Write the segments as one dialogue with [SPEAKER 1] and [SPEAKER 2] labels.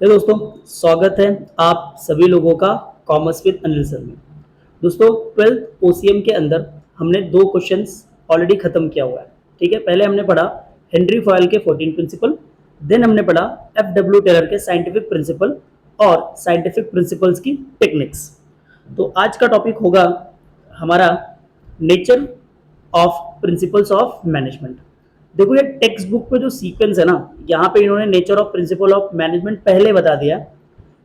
[SPEAKER 1] Hello दोस्तों, स्वागत है आप सभी लोगों का कॉमर्स विद अनिल सर में। दोस्तों, 12th ओसीएम के अंदर हमने दो क्वेश्चंस ऑलरेडी खत्म किया हुआ है। ठीक है, पहले हमने पढ़ा हेनरी फॉयल के 14 प्रिंसिपल, देन हमने पढ़ा एफ डब्ल्यू टेलर के साइंटिफिक प्रिंसिपल और साइंटिफिक प्रिंसिपल्स की टेक्निक्स। तो आज का टॉपिक होगा हमारा nature of principles of management. देखो, ये टेक्स्ट बुक में जो सीक्वेंस है ना, यहाँ पे इन्होंने nature of principle of management पहले बता दिया,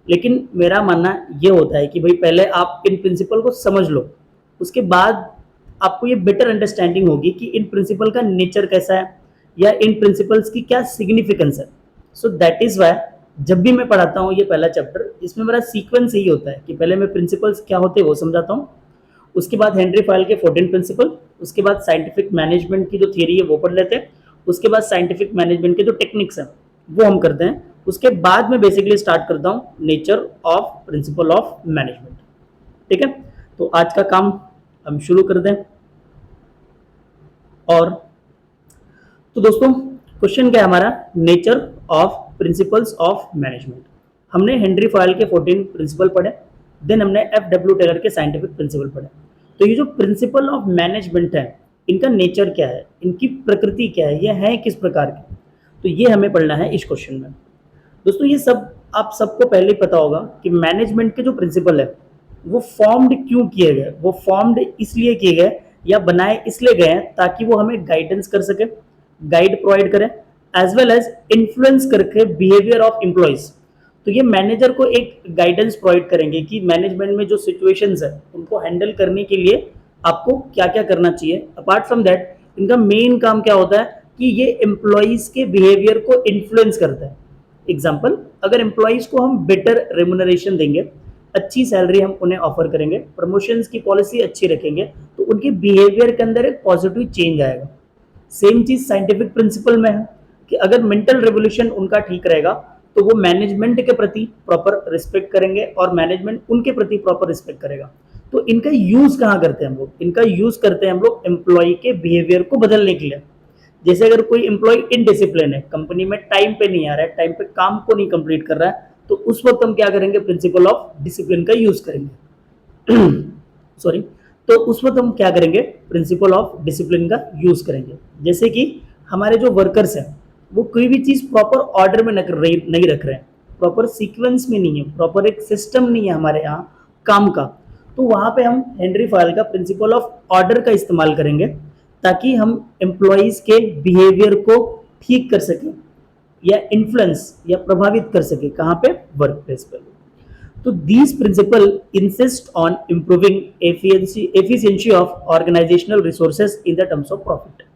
[SPEAKER 1] लेकिन मेरा मानना ये होता है कि भाई पहले आप इन प्रिंसिपल को समझ लो, उसके बाद आपको ये बेटर अंडरस्टैंडिंग होगी कि इन प्रिंसिपल का नेचर कैसा है या इन प्रिंसिपल्स की क्या सिग्निफिकेंस है। सो दैट इज वाई जब भी मैं पढ़ाता हूँ ये पहला चैप्टर, इसमें मेरा सीक्वेंस यही होता है कि पहले मैं प्रिंसिपल्स क्या होते हैं वो समझाता हूँ, उसके बाद हेनरी फॉयल के 14 प्रिंसिपल, उसके बाद साइंटिफिक मैनेजमेंट की जो थियरी है वो पढ़ लेते हैं, उसके बाद साइंटिफिक मैनेजमेंट के जो टेक्निक्स हैं वो हम करते हैं, उसके बाद मैं बेसिकली स्टार्ट करता हूँ nature of principle of management. ठीक है, तो आज का काम हम शुरू कर दें। और तो दोस्तों, क्वेश्चन क्या है हमारा, nature of principles of management. हमने हेनरी फॉयल के 14 प्रिंसिपल पढ़े, देन हमने एफ.डब्ल्यू. टेलर के साइंटिफिक प्रिंसिपल पढ़े। तो ये जो प्रिंसिपल ऑफ मैनेजमेंट है, इनका नेचर क्या है, इनकी प्रकृति क्या है, ये है किस प्रकार की, तो ये हमें पढ़ना है इस क्वेश्चन में। दोस्तों, ये सब आप सबको पहले ही पता होगा कि मैनेजमेंट के जो प्रिंसिपल है वो फॉर्म्ड क्यों किए गए, वो फॉर्म्ड इसलिए किए गए या बनाए इसलिए गए हैं ताकि वो हमें गाइडेंस कर सके, गाइड प्रोवाइड करें, एज वेल एज इन्फ्लुएंस करके बिहेवियर ऑफ एम्प्लॉइज। तो ये मैनेजर को एक गाइडेंस प्रोवाइड करेंगे कि मैनेजमेंट में जो सिचुएशंस है उनको हैंडल करने के लिए आपको क्या क्या करना चाहिए। अपार्ट फ्रॉम दैट, इनका मेन काम क्या होता है कि ये एम्प्लॉइज के बिहेवियर को इन्फ्लुएंस करता है। एग्जाम्पल, अगर एम्प्लॉइज को हम बेटर रेमुनरेशन देंगे, अच्छी सैलरी हम उन्हें ऑफर करेंगे, प्रमोशंस की पॉलिसी अच्छी रखेंगे, तो उनके बिहेवियर के अंदर एक पॉजिटिव चेंज आएगा। सेम चीज साइंटिफिक प्रिंसिपल में है कि अगर मेंटल रेवोल्यूशन उनका ठीक रहेगा तो वो मैनेजमेंट के प्रति प्रॉपर रिस्पेक्ट करेंगे और मैनेजमेंट उनके प्रति प्रॉपर रिस्पेक्ट करेगा। तो इनका यूज कहाँ करते हैं हम लोग, इनका यूज करते हैं हम लोग एम्प्लॉय के बिहेवियर को बदलने के लिए। जैसे अगर कोई एम्प्लॉय इनडिसिप्लिन है, कंपनी में टाइम पे नहीं आ रहा है, टाइम पे काम को नहीं कंप्लीट कर रहा है, तो उस वक्त हम क्या करेंगे, प्रिंसिपल ऑफ डिसिप्लिन का यूज करेंगे। सॉरी, तो उस वक्त हम क्या करेंगे, प्रिंसिपल ऑफ डिसिप्लिन का यूज करेंगे। जैसे कि हमारे जो वर्कर्स हैं वो कोई भी चीज प्रॉपर ऑर्डर में नहीं रख रहे हैं, प्रॉपर सीक्वेंस में नहीं है, प्रॉपर एक सिस्टम नहीं है हमारे यहाँ काम का, तो वहां पे हम हेनरी फॉयल का प्रिंसिपल ऑफ ऑर्डर का इस्तेमाल करेंगे ताकि हम एम्प्लॉइज के बिहेवियर को ठीक कर सकें या इन्फ्लुएंस या प्रभावित कर सके, कहाँ पे, वर्क प्लेस पर। तो these principle insist on improving efficiency of organizational resources in the terms of profit।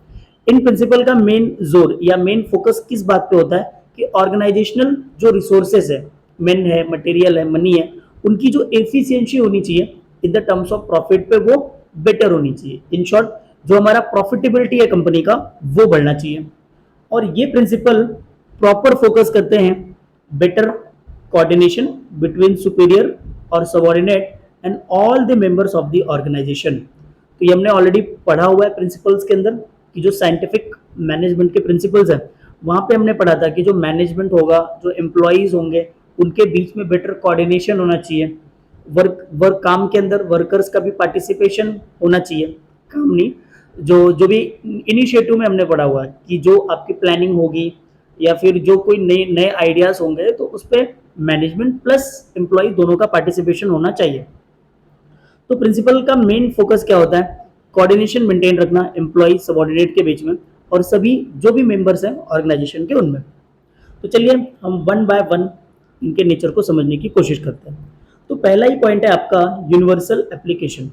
[SPEAKER 1] In principle का मेन जोर या मेन फोकस किस बात पे होता है कि ऑर्गेनाइजेशनल जो रिसोर्सेज है, मेन है, मटेरियल है, मनी है, उनकी जो एफिशिएंसी होनी चाहिए in the terms of profit पे वो बेटर होनी चाहिए। इन शॉर्ट, जो हमारा प्रॉफिटेबिलिटी है कंपनी का वो बढ़ना चाहिए। और ये प्रिंसिपल प्रॉपर फोकस करते हैं बेटर coordination between superior और subordinate and all the members of the organization। तो ये हमने ऑलरेडी पढ़ा हुआ है प्रिंसिपल्स के अंदर कि जो साइंटिफिक मैनेजमेंट के प्रिंसिपल्स हैं वहाँ पे हमने पढ़ा था कि जो मैनेजमेंट होगा, जो एम्प्लॉइज होंगे, उनके बीच में बेटर कोऑर्डिनेशन होना चाहिए। वर्क काम के अंदर वर्कर्स का भी पार्टिसिपेशन होना चाहिए, काम नहीं, जो भी इनिशिएटिव में हमने पढ़ा हुआ है कि जो आपकी प्लानिंग होगी या फिर जो कोई नए नए आइडियाज होंगे तो उस पर मैनेजमेंट प्लस एम्प्लॉय दोनों का पार्टिसिपेशन होना चाहिए। तो प्रिंसिपल का मेन फोकस क्या होता है, कोऑर्डिनेशन मेंटेन रखना एम्प्लॉय सबऑर्डिनेट के बीच में और सभी जो भी मेंबर्स हैं ऑर्गेनाइजेशन के उनमें। तो चलिए हम वन बाय वन इनके नेचर को समझने की कोशिश करते हैं। तो पहला ही पॉइंट है आपका यूनिवर्सल एप्लीकेशन।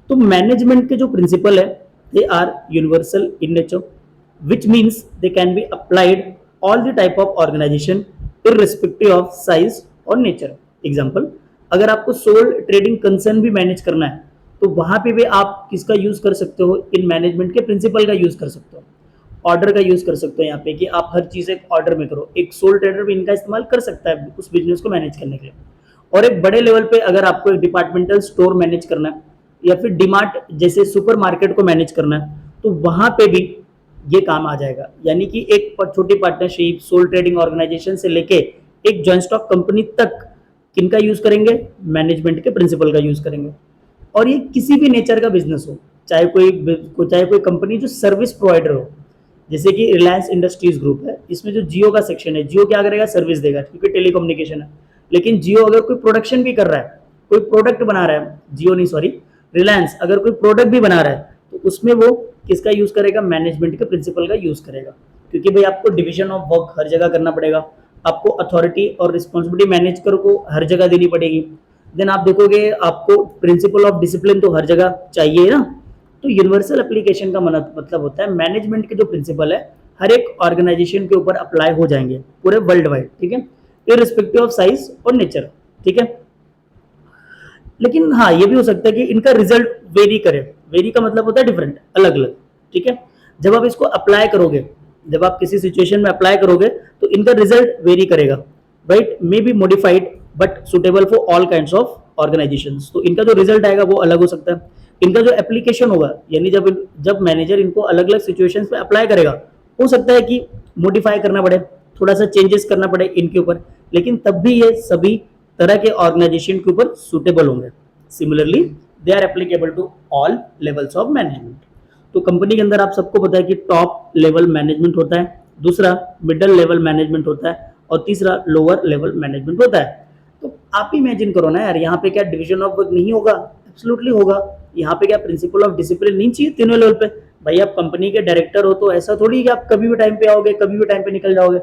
[SPEAKER 1] तो मैनेजमेंट के जो प्रिंसिपल है they are universal in nature, which means they can be applied all the type of organization irrespective of size और nature। एग्जाम्पल, अगर आपको सोल ट्रेडिंग कंसर्न भी मैनेज करना है तो वहां पे भी आप किसका यूज कर सकते हो, इन मैनेजमेंट के प्रिंसिपल का यूज कर सकते हो, ऑर्डर का यूज कर सकते हो यहाँ पे कि आप हर चीज एक ऑर्डर में करो। एक सोल ट्रेडर भी इनका इस्तेमाल कर सकता है उस बिजनेस को मैनेज करने के लिए। और एक बड़े लेवल पे अगर आपको एक डिपार्टमेंटल स्टोर मैनेज करना है या फिर डीमार्ट जैसे सुपर मार्केट को मैनेज करना है तो वहां पे भी ये काम आ जाएगा। यानी कि एक छोटी पार्टनरशिप सोल ट्रेडिंग ऑर्गेनाइजेशन से लेके एक जॉइंट स्टॉक कंपनी तक किनका यूज करेंगे, मैनेजमेंट के प्रिंसिपल का यूज करेंगे। और ये किसी भी नेचर का बिजनेस हो, चाहे कोई कंपनी जो सर्विस प्रोवाइडर हो, जैसे कि रिलायंस इंडस्ट्रीज ग्रुप है, इसमें जो जियो का सेक्शन है, जियो क्या करेगा, सर्विस देगा क्योंकि टेलीकम्युनिकेशन है। लेकिन जियो अगर कोई प्रोडक्शन भी कर रहा है, कोई प्रोडक्ट बना रहा है, जियो नहीं सॉरी, रिलायंस अगर कोई प्रोडक्ट भी बना रहा है तो उसमें वो किसका यूज करेगा, मैनेजमेंट के प्रिंसिपल का यूज करेगा। क्योंकि भाई आपको डिवीजन ऑफ वर्क हर जगह करना पड़ेगा, आपको अथॉरिटी और रिस्पॉन्सिबिलिटी मैनेजर को हर जगह देनी पड़ेगी। देन आप देखोगे आपको प्रिंसिपल ऑफ डिसिप्लिन तो हर जगह चाहिए ना। तो यूनिवर्सल एप्लीकेशन का मतलब होता है मैनेजमेंट के जो प्रिंसिपल है हर एक ऑर्गेनाइजेशन के ऊपर अप्लाई हो जाएंगे पूरे वर्ल्ड वाइड, ठीक है, इररिस्पेक्टिव ऑफ साइज और नेचर, ठीक है। लेकिन हाँ ये भी हो सकता है कि इनका रिजल्ट वेरी करे, वेरी का मतलब होता है डिफरेंट, अलग अलग, ठीक है। जब आप इसको अप्लाई करोगे, जब आप किसी सिचुएशन में अप्लाई करोगे तो इनका रिजल्ट वेरी करेगा, right, may be modified but suitable for all kinds of organisations. तो इनका जो रिजल्ट आएगा वो अलग हो सकता है। इनका जो एप्लीकेशन होगा, यानी जब मैनेजर इनको अलग अलग सिचुएशंस पे अप्लाई करेगा, हो सकता है कि मॉडिफाई करना पड़े, थोड़ा सा चेंजेस करना पड़े इनके ऊपर, लेकिन तब भी ये सभी तरह के ऑर्गेनाइजेशन के ऊपर सुटेबल होंगे। Similarly they are applicable to all levels of management. तो कंपनी के अंदर आप सबको पता है कि टॉप लेवल मैनेजमेंट होता है, दूसरा मिडिल लेवल मैनेजमेंट होता है और तीसरा लोअर लेवल मैनेजमेंट होता है। तो आप इमेजिन करो ना यार, यहाँ पे क्या डिवीजन ऑफ वर्क नहीं होगा, एब्सोल्युटली होगा। यहाँ पे क्या प्रिंसिपल ऑफ डिसिप्लिन नहीं चाहिए तीनों लेवल पे? भाई आप कंपनी के डायरेक्टर हो तो ऐसा थोड़ी कि आप कभी भी टाइम पे आओगे, कभी भी टाइम पे निकल जाओगे,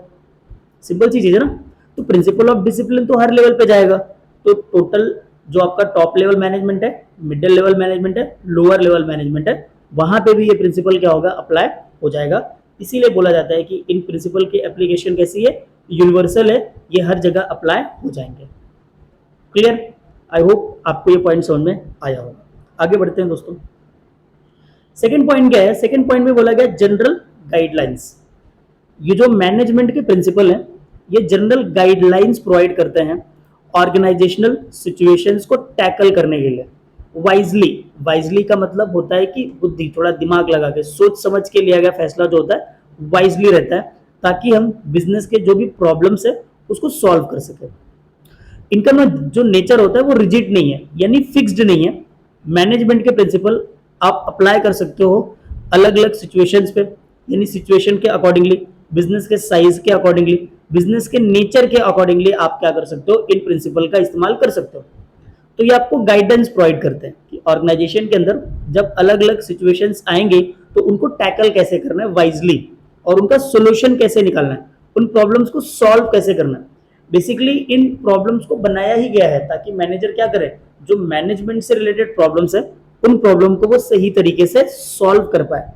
[SPEAKER 1] सिंपल सी चीज है ना। तो प्रिंसिपल ऑफ डिसिप्लिन तो हर लेवल पे जाएगा। तो टोटल जो आपका टॉप लेवल मैनेजमेंट है, मिडिल लेवल मैनेजमेंट है, लोअर लेवल मैनेजमेंट है, वहां पे भी ये प्रिंसिपल क्या होगा, अप्लाई हो जाएगा। इसीलिए बोला जाता है कि इन प्रिंसिपल की एप्लीकेशन कैसी है, यूनिवर्सल है, ये हर जगह अप्लाई हो जाएंगे। क्लियर? आई होप आपको ये पॉइंट समझ में आया होगा। आगे बढ़ते हैं दोस्तों। सेकंड पॉइंट क्या है? सेकंड पॉइंट में बोला गया जनरल गाइडलाइंस। ये जो मैनेजमेंट के प्रिंसिपल हैं, ये जनरल गाइडलाइंस प्रोवाइड करते हैं ऑर्गेनाइजेशनल सिचुएशंस को टैकल करने के लिए वाइजली। वाइजली का मतलब होता है कि बुद्धि, थोड़ा दिमाग लगा के सोच समझ के लिया गया फैसला जो होता है वाइजली रहता है, ताकि हम बिजनेस के जो भी प्रॉब्लम्स है उसको सॉल्व कर सके। इनका जो नेचर होता है वो रिजिड नहीं है, यानी फिक्स्ड नहीं है। मैनेजमेंट के प्रिंसिपल आप अप्लाई कर सकते हो अलग अलग सिचुएशंस पे, यानी सिचुएशन के अकॉर्डिंगली, बिजनेस के साइज के अकॉर्डिंगली, बिजनेस के नेचर के अकॉर्डिंगली आप क्या कर सकते हो, इन प्रिंसिपल का इस्तेमाल कर सकते हो। तो ये आपको गाइडेंस प्रोवाइड करते हैं कि ऑर्गेनाइजेशन के अंदर जब अलग अलग सिचुएशंस आएंगे तो उनको टैकल कैसे करना है वाइजली, और उनका सोल्यूशन कैसे निकालना है, उन प्रॉब्लम्स को सॉल्व कैसे करना है। बेसिकली इन प्रॉब्लम्स को बनाया ही गया है ताकि मैनेजर क्या करे, जो मैनेजमेंट से रिलेटेड प्रॉब्लम्स है उन प्रॉब्लम को वो सही तरीके से सॉल्व कर पाए।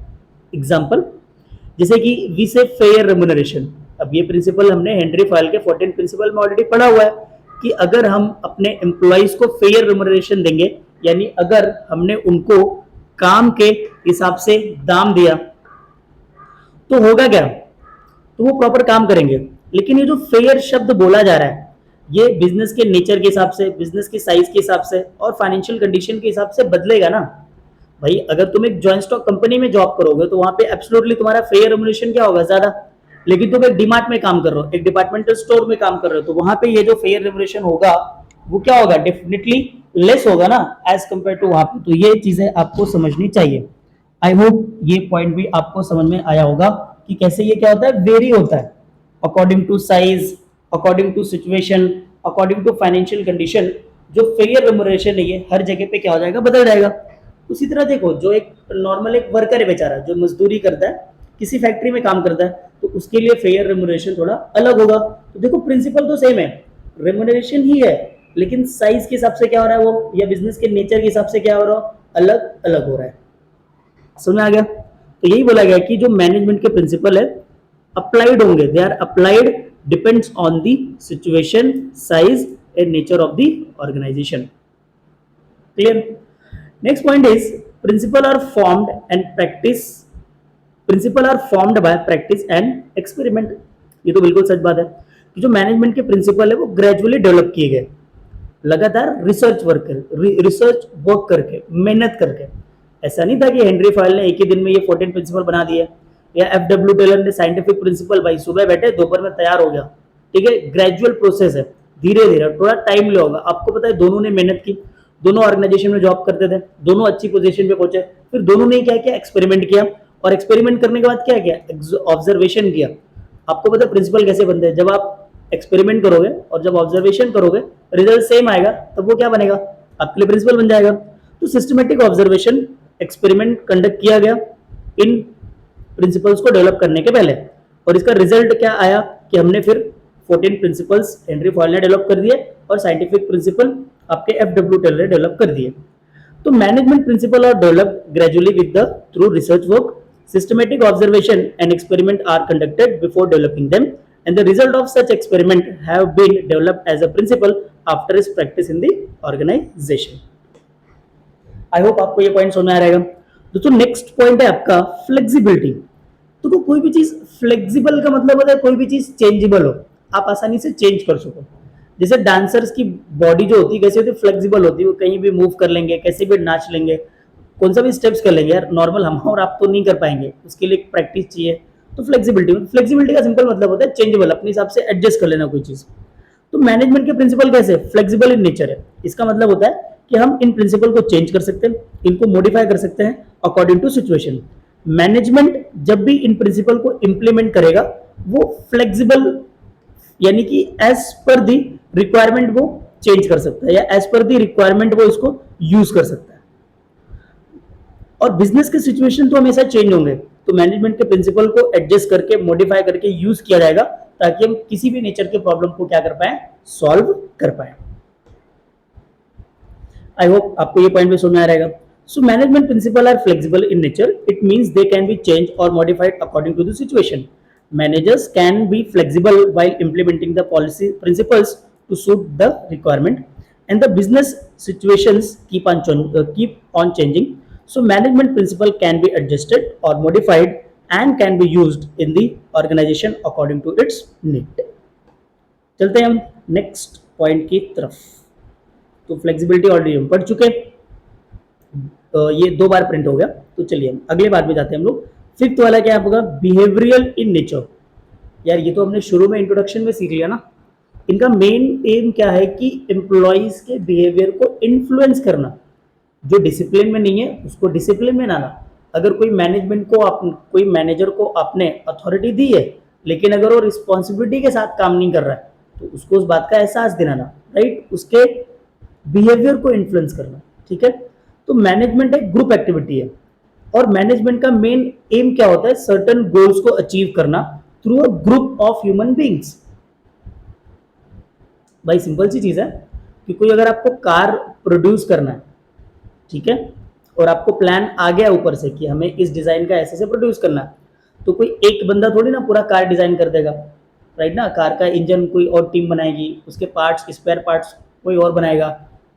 [SPEAKER 1] एग्जाम्पल जैसे कि वी से फेयर रेम्युनरेशन। अब ये प्रिंसिपल हमने हेनरी फायल के 14 प्रिंसिपल में ऑलरेडी पढ़ा हुआ है कि अगर हम अपने एम्प्लॉइज को फेयर रेम्युनरेशन देंगे, यानी अगर हमने उनको काम के हिसाब से दाम दिया तो होगा क्या, तो वो प्रॉपर काम करेंगे। लेकिन ये जो फेयर शब्द बोला जा रहा है ये बिजनेस के नेचर के हिसाब से, बिजनेस की साइज के हिसाब से और फाइनेंशियल कंडीशन के हिसाब से बदलेगा ना। भाई अगर तुम एक जॉइंट स्टॉक कंपनी में जॉब करोगे तो वहां पे एब्सोल्युटली तुम्हारा फेयर रेम्युनरेशन क्या होगा, ज्यादा। लेकिन तुम एक डीमार्ट में काम कर रहे हो, एक डिपार्टमेंटल स्टोर में काम कर रहे हो, तो वहां पे ये जो फेयर रेम्युनरेशन होगा वो क्या होगा, डेफिनेटली लेस होगा ना एज कंपेयर टू वहां पे। तो ये चीजें आपको समझनी चाहिए। आई होप ये पॉइंट भी आपको समझ में आया होगा कि कैसे ये क्या होता है, वेरी होता है according to size, according to situation, according to financial condition. जो फेयर रेम्युनरेशन है ये हर जगह पे क्या हो जाएगा, बदल जाएगा। उसी तरह देखो जो एक नॉर्मल एक वर्कर है बेचारा, जो मजदूरी करता है, किसी फैक्ट्री में काम करता है, तो उसके लिए फेयर रेम्युनरेशन थोड़ा अलग होगा। तो देखो प्रिंसिपल तो सेम है, रेम्युनरेशन ही है, लेकिन साइज के हिसाब से क्या हो रहा है वो, या बिजनेस के नेचर के हिसाब से क्या हो रहा है, अलग अलग हो रहा है। समझ में आ गया? तो यही बोला गया कि जो मैनेजमेंट के प्रिंसिपल है अप्लाइड होंगे, they are applied depends on the situation, size and nature of the organisation. Clear? Next point is principle are formed and practice. Principle are formed by practice and experiment. ये तो बिल्कुल सच बात है कि जो management के principal है वो ग्रेजुअली डेवलप किए गए, लगातार रिसर्च वर्क करके, मेहनत करके। ऐसा नहीं था कि हेनरी फायल ने एक ही दिन में ये 14 प्रिंसिपल बना दिए, या FW टेलर ने साइंटिफिक प्रिंसिपल भाई सुबह बैठे दोपहर में तैयार हो गया। ठीक है, ग्रेजुअल प्रोसेस है, धीरे धीरे, थोड़ा टाइम लिया होगा। आपको पता है दोनों ने मेहनत की, दोनों ऑर्गेनाइजेशन में जॉब करते थे, दोनों अच्छी पोजीशन पे पहुंचे, फिर दोनों ने क्या किया, एक्सपेरिमेंट किया, और एक्सपेरिमेंट करने के बाद क्या किया, ऑब्जर्वेशन किया। आपको पता है प्रिंसिपल कैसे बनते हैं, जब आप एक्सपेरिमेंट करोगे और जब ऑब्जर्वेशन करोगे, रिजल्ट सेम आएगा, तब वो क्या बनेगा, आपके लिए प्रिंसिपल बन जाएगा। तो सिस्टमेटिक ऑब्जर्वेशन एक्सपेरिमेंट कंडक्ट किया गया इन प्रिंसिपल्स को डेवलप करने के पहले, और इसका रिजल्ट क्या आया कि हमने फिर 14 प्रिंसिपल्स हेनरी फॉयल ने डेवलप कर दिए और साइंटिफिक प्रिंसिपल आपके एफडब्ल्यू टेलर ने डेवलप कर दिए। तो management principle are develop gradually with the through research work, systematic observation and experiment are conducted before developing them, and the result of such experiment have been developed as a principle after its practice in the organization. I hope आपको ये point समझ में आ रहेगा। दोस्तों next point है आपका flexibility. तो कोई भी चीज फ्लेक्सिबल का मतलब होता है कोई भी चीज चेंजेबल हो, आप आसानी से चेंज कर सको। जैसे डांसर्स की बॉडी जो होती है कैसे होती है, फ्लेक्सिबल होती है, वो कहीं भी मूव कर लेंगे, कैसे भी नाच लेंगे, कौन सा भी स्टेप्स कर लेंगे। यार नॉर्मल हम और आप तो नहीं कर पाएंगे, उसके लिए प्रैक्टिस चाहिए। तो फ्लेक्सिबिलिटी का सिंपल मतलब होता है चेंजेबल, अपने हिसाब से एडजस्ट कर लेना कोई चीज। तो मैनेजमेंट के प्रिंसिपल कैसे, फ्लेक्सिबल इन नेचर है। इसका मतलब होता है कि हम इन प्रिंसिपल को चेंज कर सकते हैं, इनको मॉडिफाई कर सकते हैं अकॉर्डिंग टू सिचुएशन। मैनेजमेंट जब भी इन प्रिंसिपल को इंप्लीमेंट करेगा वो फ्लेक्सिबल, यानी कि एज पर दी रिक्वायरमेंट वो चेंज कर सकता है, या एज पर दी रिक्वायरमेंट वो इसको यूज कर सकता है। और बिजनेस के सिचुएशन तो हमेशा चेंज होंगे, तो मैनेजमेंट के प्रिंसिपल को एडजस्ट करके मॉडिफाई करके यूज किया जाएगा ताकि हम किसी भी नेचर के प्रॉब्लम को क्या कर पाए, सॉल्व कर पाए। आई होप आपको ये पॉइंट भी समझ में आ रहेगा। So management principle are flexible in nature, it means they can be change or modified according to the situation. Managers can be flexible while implementing the policy principles to suit the requirement, and the business situations keep on changing. So management principle can be adjusted or modified and can be used in the organization according to its need. चलते हैं हम next point की तरफ। तो flexibility already हम पढ़ चुके, ये 2 बार प्रिंट हो गया। तो चलिए हम अगले बार में जाते हैं हम लोग। फिफ्थ वाला क्या होगा, बिहेवियरल इन नेचर। यार ये तो हमने शुरू में इंट्रोडक्शन में सीख लिया ना। इनका मेन एम क्या है कि एम्प्लॉइज के बिहेवियर को इन्फ्लुएंस करना, जो डिसिप्लिन में नहीं है उसको डिसिप्लिन में लाना। अगर कोई मैनेजमेंट को कोई मैनेजर को आपने अथॉरिटी दी है लेकिन अगर वो रिस्पॉन्सिबिलिटी के साथ काम नहीं कर रहा है तो उसको उस बात का एहसास दिलाना, राइट, उसके बिहेवियर को इन्फ्लुएंस करना, ठीक है। तो मैनेजमेंट एक ग्रुप एक्टिविटी है और मैनेजमेंट का मेन एम क्या होता है, सर्टेन गोल्स को अचीव करना through a group of human beings. भाई सिंपल सी चीज है कि कोई अगर आपको कार प्रोड्यूस करना है, ठीक है, और आपको प्लान आ गया ऊपर से कि हमें इस डिजाइन का ऐसे से प्रोड्यूस करना है, तो कोई एक बंदा थोड़ी ना पूरा कार डिजाइन कर देगा, राइट ना। कार का इंजन कोई और टीम बनाएगी, उसके पार्ट्स, स्पेयर पार्ट्स कोई और बनाएगा,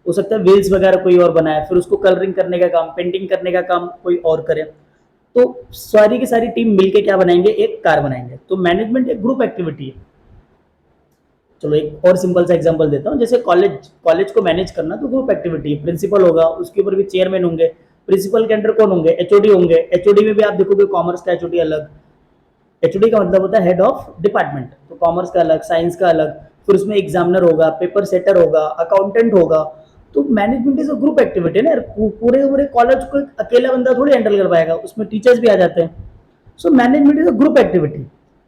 [SPEAKER 1] हो सकता है व्हील्स वगैरह कोई और बनाए, फिर उसको कलरिंग करने का काम, पेंटिंग करने का काम कोई और करे। तो सारी की सारी टीम मिलके क्या बनाएंगे, एक कार बनाएंगे। तो मैनेजमेंट एक ग्रुप एक्टिविटी है। चलो एक और सिंपल सा एग्जांपल देता हूँ। जैसे कॉलेज को मैनेज करना तो ग्रुप एक्टिविटी है। प्रिंसिपल होगा, उसके ऊपर भी चेयरमैन होंगे, प्रिंसिपल के अंडर कौन होंगे, एचओडी होंगे। एचओडी में भी आप देखोगे कॉमर्स का एचओडी अलग, एचओडी का मतलब होता है हेड ऑफ डिपार्टमेंट, तो कॉमर्स का अलग, साइंस का अलग, फिर उसमें एग्जामिनर होगा, पेपर सेटर होगा, अकाउंटेंट होगा। तो management is a group activity है ना, पूरे कॉलेज को अकेला बंदा थोड़ी हैंडल कर पाएगा, उसमें टीचर्स भी आ जाते हैं। So management is a group activity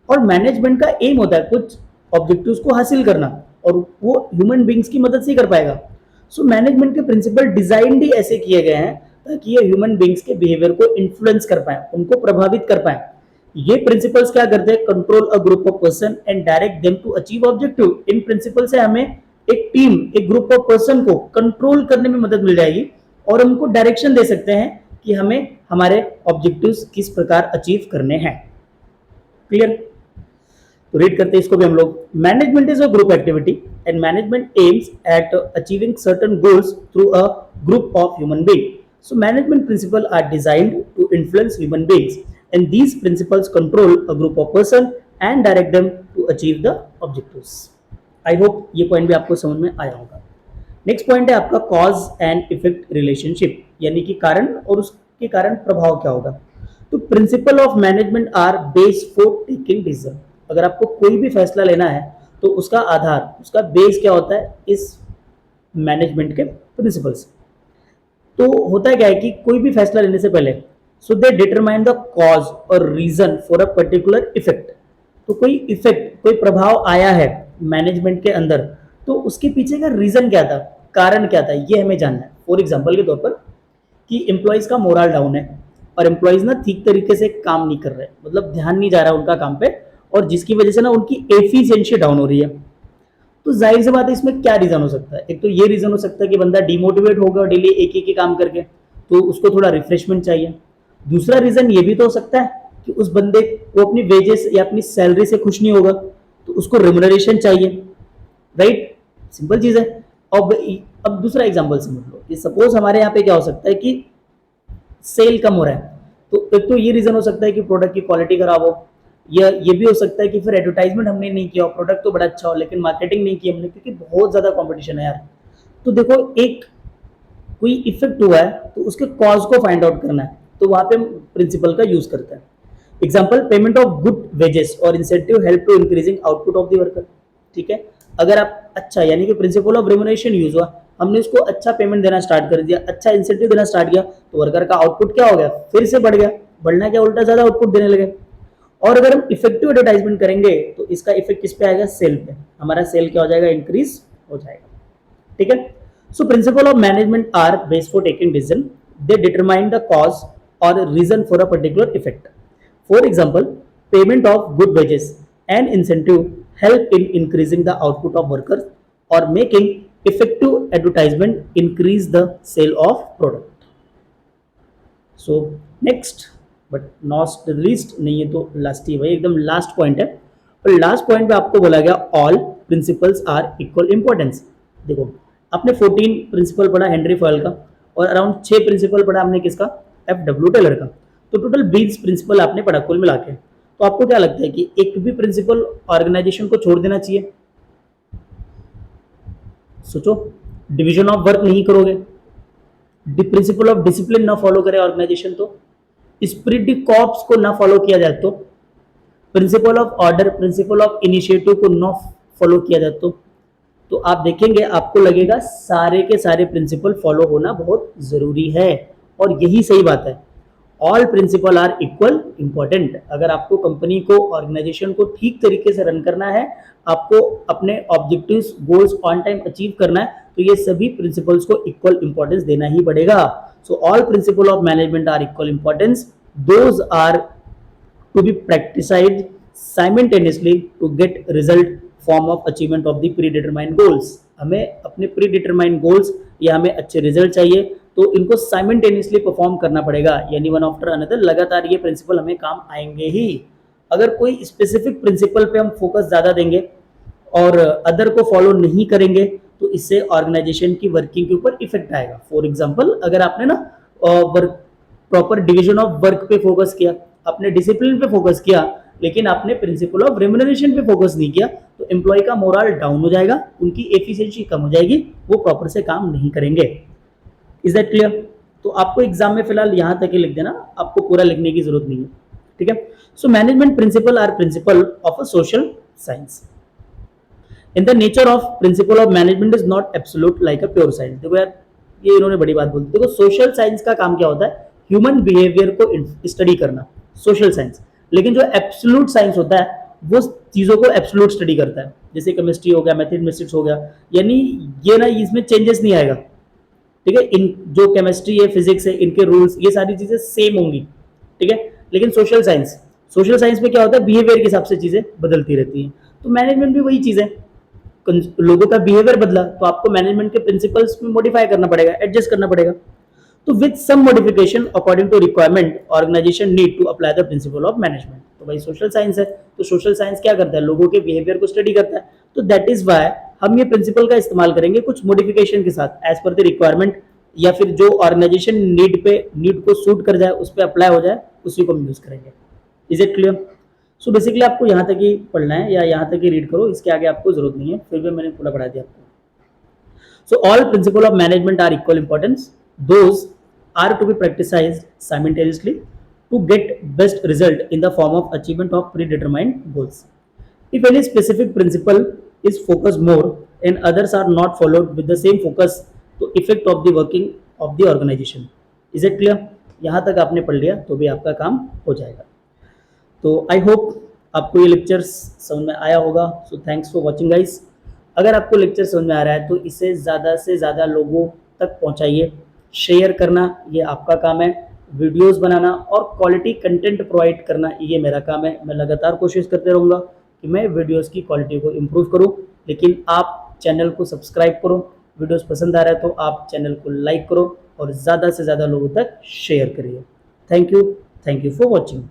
[SPEAKER 1] और मैनेजमेंट का एम होता है कुछ ऑब्जेक्टिव्स को हासिल करना और वो ह्यूमन बींग्स की मदद से ही कर पाएगा। सो मैनेजमेंट के प्रिंसिपल डिजाइन भी ऐसे किए गए हैं ताकि ये ह्यूमन बींग्स के बिहेवियर को इन्फ्लुएंस कर पाए, उनको प्रभावित कर पाए। ये प्रिंसिपल्स क्या करते हैं, control a group of person and direct them to achieve objective. इन प्रिंसिपल से हमें एक टीम, एक ग्रुप ऑफ पर्सन को कंट्रोल करने में मदद मिल जाएगी और उनको डायरेक्शन दे सकते हैं कि हमें हमारे ऑब्जेक्टिव्स किस प्रकार अचीव करने हैं। क्लियर? तो रीड करते हैं इसको भी हम लोग। Management is a group activity and management aims at achieving certain goals through a group of human being. So management principle are designed to influence human beings and these principles control a group of person and direct them to achieve the objectives. I hope ये point भी आपको समझ में आया होगा। Next point है आपका cause and effect relationship, यानी कि कारण और उसके कारण प्रभाव क्या होगा। तो principle of management are base for taking decision. अगर आपको कोई भी फैसला लेना है तो उसका आधार, उसका बेस क्या होता है, इस मैनेजमेंट के प्रिंसिपल्स। तो होता क्या है कि कोई भी फैसला लेने से पहले so they determine the cause और reason for a particular effect. तो कोई इफेक्ट, कोई प्रभाव आया है मैनेजमेंट के अंदर, तो उसके पीछे का रीजन क्या था, कारण क्या था, ये हमें जानना है। फॉर एग्जाम्पल के तौर पर कि एम्प्लॉयज का मोरल डाउन है और एम्प्लॉयज ना ठीक तरीके से काम नहीं कर रहे, मतलब ध्यान नहीं जा रहा उनका काम पे, और जिसकी वजह से ना उनकी एफिशिएंसी डाउन हो रही है। तो जाहिर सी बात है इसमें क्या रीजन हो सकता है। एक तो ये रीजन हो सकता है कि बंदा डिमोटिवेट होगा डेली एक एक ही काम करके, तो उसको थोड़ा रिफ्रेशमेंट चाहिए। दूसरा रीजन ये भी तो हो सकता है कि उस बंदे को अपनी वेजेस या अपनी सैलरी से खुश नहीं होगा, तो उसको रेमुनरेशन चाहिए, राइट। सिंपल चीज है। अब दूसरा एग्जांपल समझ लो कि सपोज हमारे यहाँ पे क्या हो सकता है कि सेल कम हो रहा है। तो एक तो ये रीजन हो सकता है कि प्रोडक्ट की क्वालिटी खराब हो, या ये भी हो सकता है कि फिर एडवर्टाइजमेंट हमने नहीं किया, प्रोडक्ट तो बड़ा अच्छा हो लेकिन मार्केटिंग नहीं की हमने, क्योंकि बहुत ज्यादा कंपटीशन है यार। तो देखो, एक कोई इफेक्ट हुआ है तो उसके कॉज को फाइंड आउट करना है, तो वहां पे हम प्रिंसिपल का यूज करते हैं। Example, payment of good wages और incentive help to increasing output of the worker. ठीक है, अगर आप अच्छा, यानी कि प्रिंसिपल ऑफ रेमुनरेशन यूज हुआ, हमने उसको अच्छा पेमेंट देना स्टार्ट कर दिया, अच्छा इंसेंटिव देना स्टार्ट किया, तो वर्कर का आउटपुट क्या हो गया, फिर से बढ़ गया। बढ़ना क्या, उल्टा ज्यादा आउटपुट देने लगे। और अगर हम इफेक्टिव एडवर्टाइजमेंट करेंगे तो इसका इफेक्ट किस पे आएगा, सेल पे। हमारा सेल क्या हो जाएगा, इंक्रीज हो जाएगा। ठीक है। So principle of management are based for taking decision, they determine the cause और reason for a particular effect. For example, payment of good wages and incentive help in increasing the output of workers or making effective advertisement increase the sale of product. So next but not the least नहीं है तो last ही भाई, एकदम last point है। और last point पे आपको बोला गया all principles are equal importance. देखो, आपने 14 प्रिंसिपल पढ़ा हेनरी फॉयल का, और अराउंड 6 प्रिंसिपल पढ़ा हमने किसका, एफ डब्ल्यू टेलर का। तो टोटल 20 प्रिंसिपल आपने पढ़ा कुल मिला के। तो आपको क्या लगता है कि एक भी प्रिंसिपल ऑर्गेनाइजेशन को छोड़ देना चाहिए? सोचो, डिवीजन ऑफ वर्क नहीं करोगे, प्रिंसिपल ऑफ डिसिप्लिन ना फॉलो करे ऑर्गेनाइजेशन, तो स्पिरिट दी कॉर्प्स को ना फॉलो किया जाए, तो principle of order, principle of initiative को ना फॉलो किया जाए, तो आप देखेंगे आपको लगेगा सारे के सारे प्रिंसिपल फॉलो होना बहुत जरूरी है। और यही सही बात है, all principle are equal important. अगर आपको कंपनी को, ऑर्गेनाइजेशन को ठीक तरीके से रन करना है, आपको अपने objectives, goals on time achieve करना है, तो ये सभी प्रिंसिपल्स को इक्वल इंपॉर्टेंस देना ही पड़ेगा। So all principle of management are equal importance, those are to be practiced simultaneously to get result form of achievement of the predetermined goals। हमें अपने predetermined goals या हमें अच्छे रिजल्ट चाहिए, तो इनको साइमल्टेनियसली परफॉर्म करना पड़ेगा, यानी वन आफ्टर अनदर, लगातार ये प्रिंसिपल हमें काम आएंगे ही। अगर कोई स्पेसिफिक प्रिंसिपल पे हम फोकस ज्यादा देंगे और अदर को फॉलो नहीं करेंगे, तो इससे ऑर्गेनाइजेशन की वर्किंग के ऊपर इफेक्ट आएगा। फॉर एग्जांपल, अगर आपने ना work, proper division of work पे फोकस किया, अपने डिसिप्लिन पे फोकस किया, लेकिन आपने प्रिंसिपल ऑफ रेम्यूनरेशन पे फोकस नहीं किया, तो एम्प्लॉय का मोरल डाउन हो जाएगा, उनकी एफिशिएंसी कम हो जाएगी, वो प्रॉपर से काम नहीं करेंगे। Is that clear? तो आपको एग्जाम में फिलहाल यहां तक ही लिख देना, आपको पूरा लिखने की जरूरत नहीं है। ठीक है। So management principle are principle of a social science. In the nature of principle of management is not absolute like a pure science. देखो यार, ये इन्होंने बड़ी बात बोली। देखो, सोशल साइंस का काम क्या होता है, ह्यूमन बिहेवियर को स्टडी करना, सोशल साइंस। लेकिन जो एब्सोल्यूट साइंस होता है वो चीजों को एब्सोल्यूट स्टडी करता है, जैसे केमिस्ट्री हो गया, मैथमेटिक्स हो गया, यानी ये ना, इसमें चेंजेस नहीं आएगा। ठीक है, इन जो केमिस्ट्री है, फिजिक्स है, इनके रूल्स, ये सारी चीजें सेम होंगी। ठीक है। लेकिन सोशल साइंस, सोशल साइंस में क्या होता है, बिहेवियर के हिसाब से चीजें बदलती रहती हैं। तो मैनेजमेंट भी वही चीज है, लोगों का बिहेवियर बदला तो आपको मैनेजमेंट के प्रिंसिपल्स में मॉडिफाई करना पड़ेगा, एडजस्ट करना पड़ेगा। तो with some modification according to requirement, organisation need to apply the principle of management. तो भाई सोशल साइंस है, तो सोशल साइंस क्या करता है, लोगों के बिहेवियर को स्टडी करता है। तो दैट इज वाई हम ये प्रिंसिपल का इस्तेमाल करेंगे कुछ मॉडिफिकेशन के साथ, एज पर द रिक्वायरमेंट, या फिर जो ऑर्गेनाइजेशन नीड को सूट कर जाए, उस पर अप्लाई हो जाए, उसी को हम यूज करेंगे। Is it clear? So basically आपको यहाँ तक ही पढ़ना है, या यहाँ तक ही रीड करो, इसके आगे आपको जरूरत नहीं है, फिर भी मैंने पूरा पढ़ा दिया आपको। So all principle of management are equal importance. Those are to be practiced simultaneously to get best result in the form of achievement of predetermined goals. If any specific principle is focused more and others are not followed with the same focus to effect of the working of the organization. Is it clear? यहाँ तक आपने पढ़ लिया तो भी आपका काम हो जाएगा. तो आई होप आपको ये लेक्चर्स समझ में आया होगा. So thanks for watching guys. अगर आपको लेक्चर समझ में आ रहा है तो इसे ज़्यादा से ज़्यादा लोगों तक पहुंचाइए. शेयर करना ये आपका काम है, वीडियोस बनाना और क्वालिटी कंटेंट प्रोवाइड करना ये मेरा काम है. मैं लगातार कोशिश करते रहूँगा कि मैं वीडियोस की क्वालिटी को इम्प्रूव करूँ, लेकिन आप चैनल को सब्सक्राइब करो. वीडियोस पसंद आ रहा है तो आप चैनल को लाइक करो और ज़्यादा से ज़्यादा लोगों तक शेयर करिए. Thank you for watching.